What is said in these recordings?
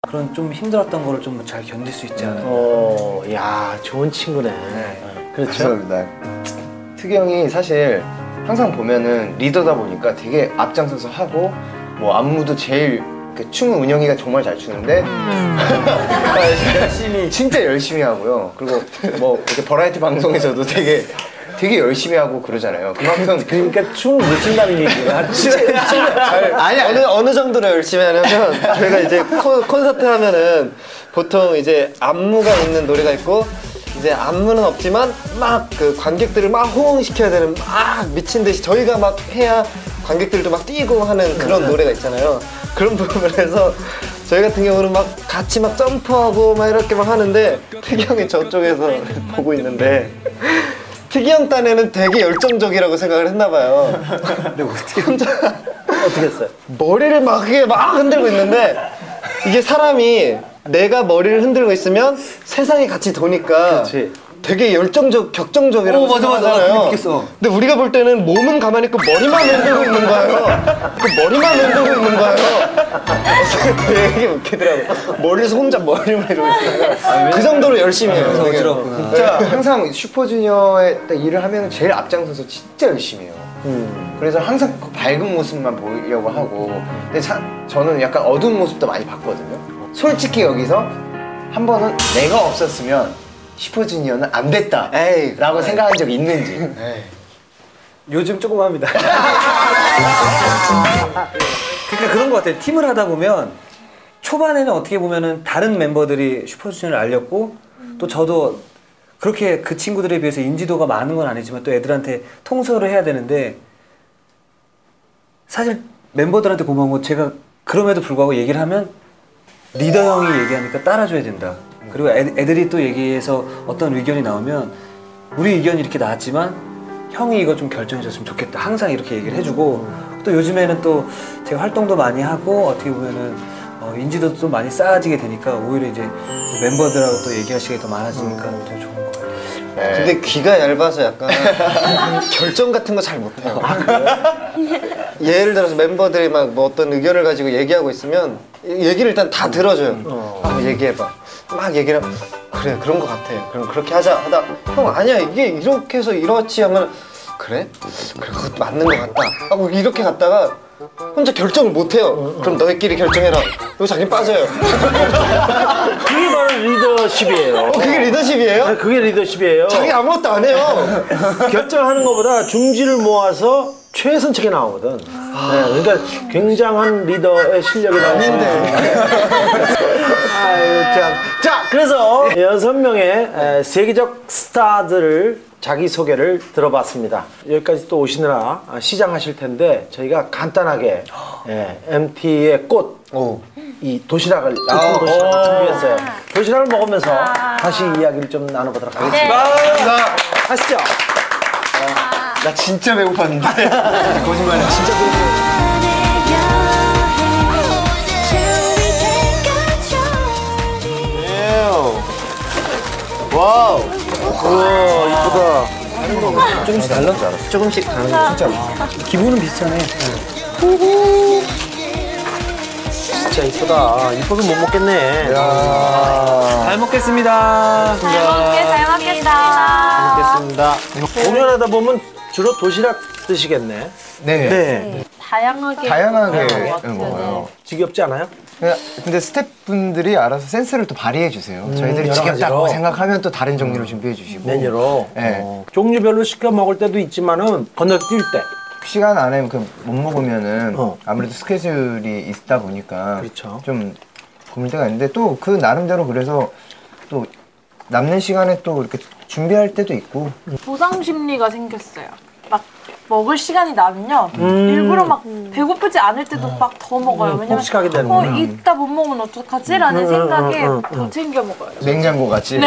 그런 좀 힘들었던 거를 좀 잘 견딜 수 있지 않을까. 야, 좋은 친구네. 그렇죠? 감사합니다. 특이 형이 사실 항상 보면은 리더다 보니까 되게 앞장서서 하고 뭐 안무도 제일 춤은 은영이가 정말 잘 추는데 열심히 진짜 열심히 하고요. 그리고 뭐 이렇게 버라이어티 방송에서도 되게 열심히 하고 그러잖아요. 그만큼 그러니까 춤을 못 춘다는 얘기야. 아니 어느 정도로 열심히 하냐면 저희가 이제 콘서트 하면은 보통 이제 안무가 있는 노래가 있고 이제 안무는 없지만 막 그 관객들을 막 호응시켜야 되는 막 미친 듯이 저희가 막 해야 관객들도 막 뛰고 하는 그런 노래가 있잖아요. 그런 부분에서 저희 같은 경우는 막 같이 막 점프하고 막 이렇게 막 하는데 태기 형이 저쪽에서 보고 있는데 특이 형 딴에는 되게 열정적이라고 생각을 했나 봐요. 근데 어떻게 어떻게 했어요? 머리를 막 그게 막 흔들고 있는데 이게 사람이 내가 머리를 흔들고 있으면 세상이 같이 도니까 그렇지. 되게 격정적이라고 맞아. 생각하잖아요. 느꼈어. 근데 우리가 볼 때는 몸은 가만히 있고 머리만 흔들고 있는 거예요. 되게 웃기더라고. 멀리서 혼자 머리만 이러고 있다가 그 정도로 열심히 해요. 되게. 진짜 항상 슈퍼주니어에 딱 일을 하면 제일 앞장서서 진짜 열심히 해요. 그래서 항상 그 밝은 모습만 보이려고 하고 근데 저는 약간 어두운 모습도 많이 봤거든요. 솔직히 여기서 한 번은 내가 없었으면 슈퍼주니어는 안 됐다 라고 생각한 적이 있는지. 요즘 조금 합니다. 그러니까 그런 것 같아요. 팀을 하다 보면 초반에는 어떻게 보면은 다른 멤버들이 슈퍼주니어를 알렸고 또 저도 그렇게 그 친구들에 비해서 인지도가 많은 건 아니지만 또 애들한테 통솔을 해야 되는데 사실 멤버들한테 고마운 건 제가 그럼에도 불구하고 얘기를 하면 리더 형이 얘기하니까 따라줘야 된다. 그리고 애들이 또 얘기해서 어떤 의견이 나오면 우리 의견이 이렇게 나왔지만 형이 이거 좀 결정해줬으면 좋겠다. 항상 이렇게 얘기를 해주고 또 요즘에는 또 제가 활동도 많이 하고 어떻게 보면은 인지도도 좀 많이 쌓아지게 되니까 오히려 이제 멤버들하고 또 얘기할 시간이 더 많아지니까 더 좋은 것 같아요. 근데 귀가 얇아서 약간 결정 같은 거 잘 못해요. 예를 들어서 멤버들이 막 뭐 어떤 의견을 가지고 얘기하고 있으면 얘기를 일단 다 들어줘요. 얘기해봐. 막 얘기를 하면 그래 그런 거 같아. 그럼 그렇게 하자 하다 형 아니야 이게 이렇게 해서 이렇지 하면 그래? 그래 그것도 맞는 거 같다 하고 이렇게 갔다가 혼자 결정을 못해요. 그럼 너희끼리 결정해라. 그리고 자기 빠져요. 그게 바로 리더십이에요. 그게 리더십이에요? 그게 리더십이에요. 자기 아무것도 안 해요. 결정하는 것보다 중지를 모아서 최선책이 나오거든. 그러니까 굉장한 리더의 실력이 나오는데. 아유 참. 자, 그래서 6명의 세계적 스타들을 자기소개를 들어봤습니다. 여기까지 또 오시느라 시장하실 텐데 저희가 간단하게 MT의 꽃, 이 도시락을 예쁜 도시락을 준비했어요. 도시락을 먹으면서 다시 이야기를 좀 나눠보도록 하겠습니다. 감사합니다. 하시죠. 나 진짜 배고팠는데. 거짓말이야. 진짜 배고팠는데. 와우. 우와 이쁘다. 조금씩 다른 줄 알았어. 조금씩 다른 거 진짜. 기분은 비슷하네. 진짜 이쁘다. 이뻐서 못 먹겠네. 잘 먹겠습니다. 잘 먹겠다. 먹겠습니다. 공연하다 보면 주로 도시락 드시겠네. 네. 다양하게 먹어요. 지겹지 않아요? 근데 스태프분들이 알아서 센스를 또 발휘해 주세요. 저희들이 여러 지겹다고 가지로. 생각하면 또 다른 종류로 준비해 주시고. 메뉴로. 네. 종류별로 시켜 먹을 때도 있지만은 건너뛸 때. 시간 안에 못 먹으면은 아무래도 스케줄이 있다 보니까 그렇죠. 좀 고민될 때가 있는데 또 그 나름대로 그래서 또 남는 시간에 또 이렇게 준비할 때도 있고. 보상 심리가 생겼어요. 막 먹을 시간이 나면요 일부러 막 배고프지 않을 때도 막 더 먹어요. 왜냐면 폭식하게 되는구나. 이따 못 먹으면 어떡하지라는 생각에 더 챙겨 먹어요. 냉장고 같이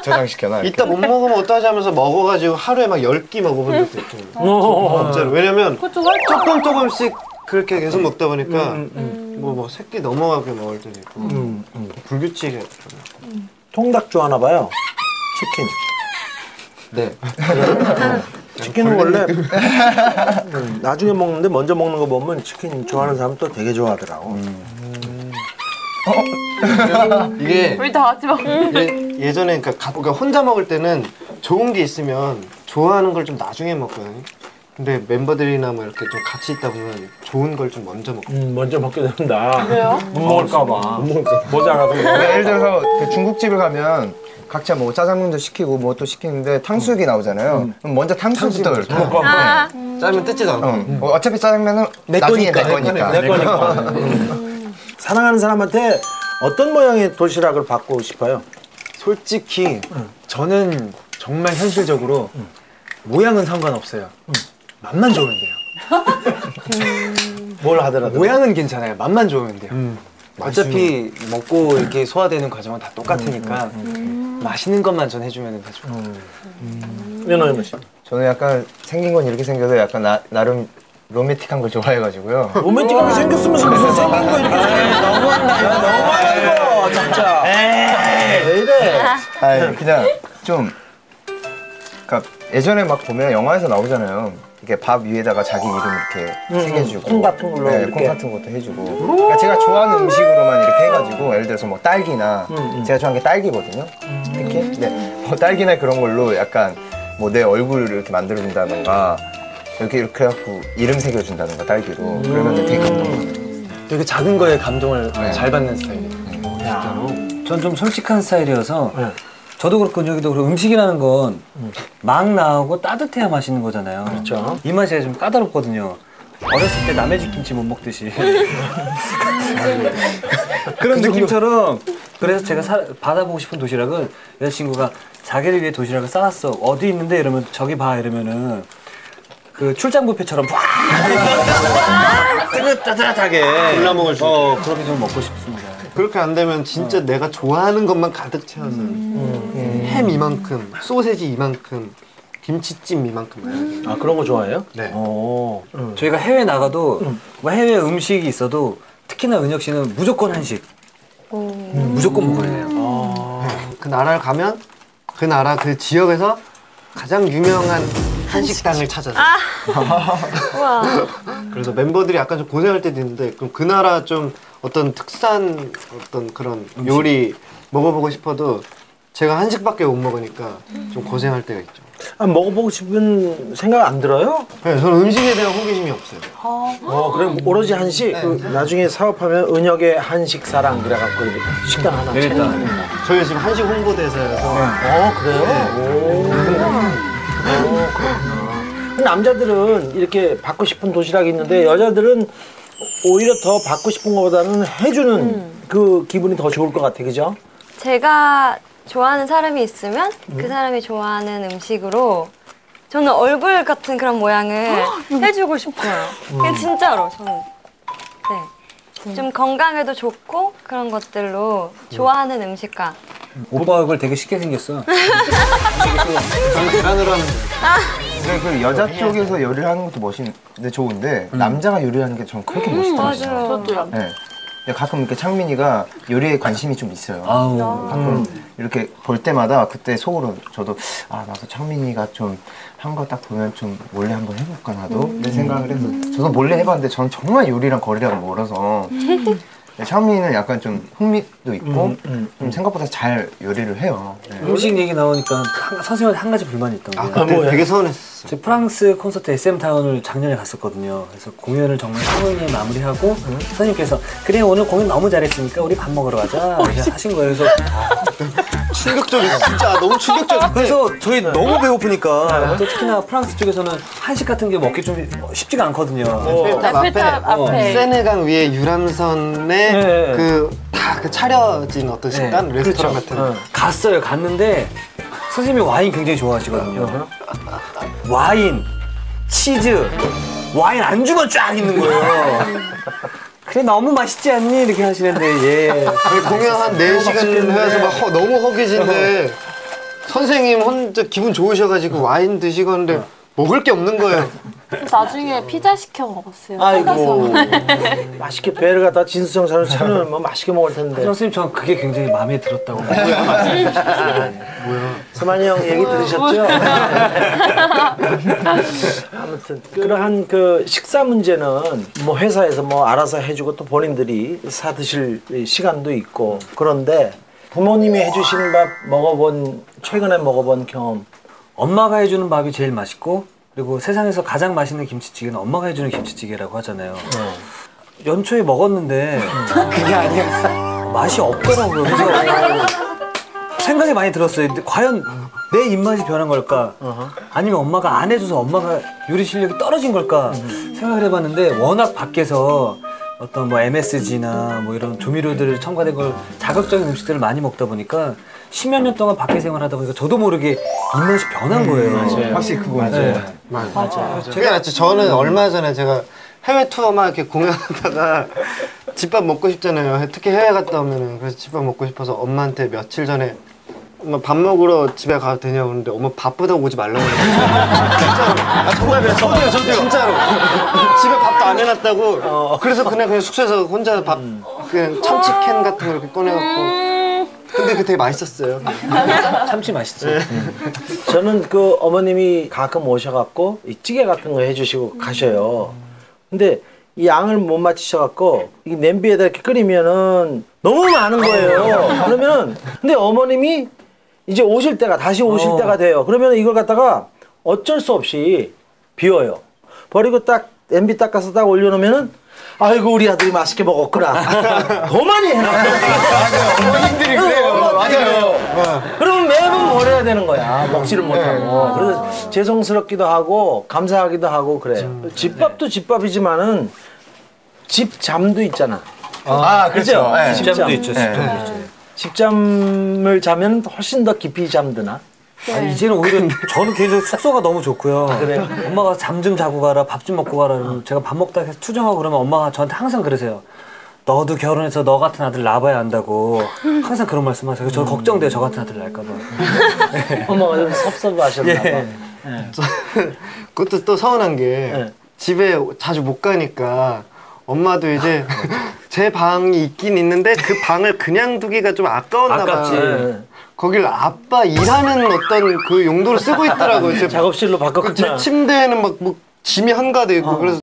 저장시켜놔. 이따 못 먹으면 어떡하지 하면서 먹어가지고 하루에 막 10끼 먹어본 적도 있고. 진짜로. 왜냐면 그쵸, 조금씩 그렇게 계속 먹다 보니까 뭐 3끼 넘어가게 먹을 때도 있고. 불규칙해. 통닭 좋아하나 봐요. 치킨. 네. 치킨은 원래 나중에 먹는데 먼저 먹는 거 보면 치킨 좋아하는 사람 또 되게 좋아하더라고. 이게 우리 다 같이 먹. 예전에 그러니까 혼자 먹을 때는 좋은 게 있으면 좋아하는 걸 좀 나중에 먹거든요. 근데 멤버들이나 뭐 이렇게 좀 같이 있다 보면 좋은 걸 좀 먼저 먹고. 먼저 먹게 된다. 왜요? 못 먹을까봐. 모자라서. 그러니까 예를 들어서 그 중국집을 가면 각자 뭐 짜장면도 시키고 뭐 또 시키는데 탕수육이 나오잖아요. 그럼 먼저 탕수육부터 이렇게. 짜면 뜯지도 않고. 어차피 짜장면은 나중에 내 거니까. 내 거니까. 사랑하는 사람한테 어떤 모양의 도시락을 받고 싶어요? 솔직히 저는 정말 현실적으로 모양은 상관없어요. 맛만 좋으면 돼요. 뭘 하더라도. 모양은 괜찮아요. 맛만 좋으면 돼요. 어차피 먹고 이렇게 소화되는 과정은 다 똑같으니까 맛있는 것만 전 해주면 다 좋아요. 윤호윤호 씨. 저는 약간 생긴 건 이렇게 생겨도 약간 나름 로맨틱한 걸 좋아해가지고요. 로맨틱하게 생겼으면서 무슨 생긴 거 이렇게 너무하는 거 진짜. 왜 이래? 아니 그냥 좀 그러니까 예전에 막 보면 영화에서 나오잖아요. 이렇게 밥 위에다가 자기 이름 이렇게 새겨주고 콩 같은 걸로 네, 이렇게. 콩 같은 것도 해주고. 그러니까 제가 좋아하는 음식으로만 이렇게 해가지고 예를 들어서 뭐 딸기나 제가 좋아하는 게 딸기거든요. 특히 네, 뭐 딸기나 그런 걸로 약간 뭐 내 얼굴을 이렇게 만들어준다던가 이렇게 해갖고 이름 새겨준다던가 딸기로 그러면 되게 감동받아요. 되게 작은 거에 감동을 잘 받는 스타일이에요. 전 좀 솔직한 스타일이어서 네. 저도 그렇고 여기도 그렇고 음식이라는 건 막 나오고 따뜻해야 맛있는 거잖아요. 그렇죠. 이 맛이 좀 까다롭거든요. 어렸을 때 남의 집 김치 못 먹듯이 그런 느낌처럼. 그래서 제가 받아보고 싶은 도시락은 여자친구가 자기를 위해 도시락을 싸놨어. 어디 있는데? 이러면 저기 봐 이러면은 그 출장 뷔페처럼 뜨뜻하게 골라 먹을 수 그렇게 좀 먹고 싶습니다. 그렇게 안 되면 진짜 내가 좋아하는 것만 가득 채워서 햄 이만큼, 소세지 이만큼, 김치찜 이만큼. 아 그런 거 좋아해요? 네. 저희가 해외 나가도 뭐 해외 음식이 있어도 특히나 은혁 씨는 무조건 한식. 무조건 먹어야 돼요. 그 나라를 가면 그 나라 그 지역에서 가장 유명한 한식당을 찾아서. 그래서 멤버들이 약간 좀 고생할 때도 있는데 그럼 그 나라 좀 어떤 특산 어떤 그런 요리 먹어보고 싶어도 제가 한식밖에 못 먹으니까 좀 고생할 때가 있죠. 아, 먹어보고 싶은 생각 안 들어요? 네, 저는 음식에 대한 호기심이 없어요. 그럼 오로지 한식. 그 나중에 사업하면 은혁의 한식 사랑 그래갖고 이렇게 식당 하나. 일단 저희 지금 한식 홍보대사여서 그래요? 남자들은 이렇게 받고 싶은 도시락이 있는데 여자들은 오히려 더 받고 싶은 것보다는 해주는 그 기분이 더 좋을 것 같아, 그죠? 제가 좋아하는 사람이 있으면 그 사람이 좋아하는 음식으로 저는 얼굴 같은 그런 모양을 해주고 싶어요. 그냥 진짜로 저는 네. 좀 건강에도 좋고 그런 것들로 좋아하는 음식과 오빠 얼굴 되게 쉽게 생겼어. 계란으로 하는 근데 그 여자 쪽에서 요리를 하는 것도 멋있는데 좋은데 남자가 요리하는 게 저는 그렇게 멋있더라고요. 맞아요. 저도요. 네. 가끔 이렇게 창민이가 요리에 관심이 좀 있어요. 가끔 이렇게 볼 때마다 그때 속으로 저도 나도 창민이가 좀 한 거 딱 보면 좀 몰래 한번 해볼까 나도 내 생각을 해서 저도 몰래 해봤는데 저는 정말 요리랑 거리랑 멀어서 창민이는 약간 좀 흥미도 있고 좀 생각보다 잘 요리를 해요. 네. 음식 얘기 나오니까 선생님한테 한 가지 불만이 있던 게 그때 되게 서운했어. 제 프랑스 콘서트 SM타운을 작년에 갔었거든요. 그래서 공연을 정말 성의에 마무리하고 선생님께서 그래 오늘 공연 너무 잘했으니까 우리 밥 먹으러 가자 이렇게 하신 거예요. 그래서 충격적이야. 진짜 너무 충격적이야. 그래서 저희 너무 배고프니까 또 특히나 프랑스 쪽에서는 한식 같은 게 먹기 좀 쉽지가 않거든요. 에펠탑 앞에. 세네강 위에 유람선에 네. 그 차려진 어떤 식당? 레스토랑 같은. 갔어요. 갔는데 선생님이 와인 굉장히 좋아하시거든요. 와인, 치즈, 와인 안주만 쫙 있는 거예요. 그래 너무 맛있지 않니? 이렇게 하시는데 예. 공연 한 4시간 해서 막 너무 허기진데 선생님 혼자 기분 좋으셔가지고 와인 드시고 하는데 먹을 게 없는 거예요. 나중에 피자 시켜 먹었어요. 아이고 맛있게 배를 갖다 진수성 사람 차면 뭐 맛있게 먹을 텐데. 선생님 저는 그게 굉장히 마음에 들었다고. 서만이 형 얘기 들으셨죠? 아무튼 그러한 그 식사 문제는 뭐 회사에서 뭐 알아서 해주고 또 본인들이 사 드실 시간도 있고 그런데 부모님이 해주신 밥 먹어본 최근에 먹어본 경험. 엄마가 해주는 밥이 제일 맛있고 그리고 세상에서 가장 맛있는 김치찌개는 엄마가 해주는 김치찌개라고 하잖아요. 연초에 먹었는데 그게 아니었어. 맛이 없더라고요. 그래서 생각이 많이 들었어요. 근데 과연 내 입맛이 변한 걸까? 아니면 엄마가 안 해줘서 엄마가 요리 실력이 떨어진 걸까? 생각을 해봤는데 워낙 밖에서 어떤 뭐 MSG나 뭐 이런 조미료들 첨가된 걸 자극적인 음식들을 많이 먹다 보니까 십몇 년 동안 밖에 생활하다 보니까 저도 모르게 입맛이 변한 거예요. 확실히 그거 네. 맞아요. 그게 낫지. 저는 얼마 전에 제가 해외 투어만 이렇게 공연하다가 집밥 먹고 싶잖아요. 특히 해외 갔다 오면은. 그래서 집밥 먹고 싶어서 엄마한테 며칠 전에 엄마 밥 먹으러 집에 가도 되냐고 그러는데 엄마 바쁘다고 오지 말라고 진짜로. 아 정말 그래. 저도요. 진짜로. 집에 밥도 안 해놨다고. 그래서 그냥 숙소에서 혼자 밥 그냥 참치캔 같은 거 이렇게 꺼내갖고. 근데 그게 되게 맛있었어요. 참치 맛있죠. 저는 그 어머님이 가끔 오셔갖고 이 찌개 같은 거 해주시고 가셔요. 근데 이 양을 못 맞추셔갖고 이 냄비에다 이렇게 끓이면은 너무 많은 거예요. 그러면 근데 어머님이 이제 오실 때가 다시 오실 때가 돼요. 그러면 이걸 갖다가 어쩔 수 없이 비워요. 버리고 딱 냄비 닦아서 딱 올려놓으면은 아이고 우리 아들이 맛있게 먹었구나. 더 많이 해놔. 어머님들이 그래요. 맞아요. 그러면 매번 버려야 되는 거야. 먹지를 못하고. 그래서 죄송스럽기도 하고 감사하기도 하고 그래요. 집밥도 집밥이지만은 집잠도 있잖아. 아, 그렇죠. 네. 집잠도 있죠. 집잠도 네. 있죠. 집잠을 자면 훨씬 더 깊이 잠드나? 아니, 이제는 오히려 저는 개인적으로 숙소가 너무 좋고요. 그래요? 엄마가 잠 좀 자고 가라, 밥 좀 먹고 가라. 그러면 제가 밥 먹다 계속 투정하고 그러면 엄마가 저한테 항상 그러세요. 너도 결혼해서 너 같은 아들 낳아봐야 한다고 항상 그런 말씀하세요. 저 걱정돼요. 저 같은 아들 낳을까 봐. 엄마가 좀 섭섭하셨나 봐. 예. 그것도 또 서운한 게 네. 집에 자주 못 가니까 엄마도 이제 제 방이 있긴 있는데 그 방을 그냥 두기가 좀 아까웠나 아깝지. 봐요. 거길 아빠 일하는 어떤 그 용도로 쓰고 있더라고요. 작업실로 바꿨구나. 제 침대에는 막 뭐 짐이 한가득 있고 그래서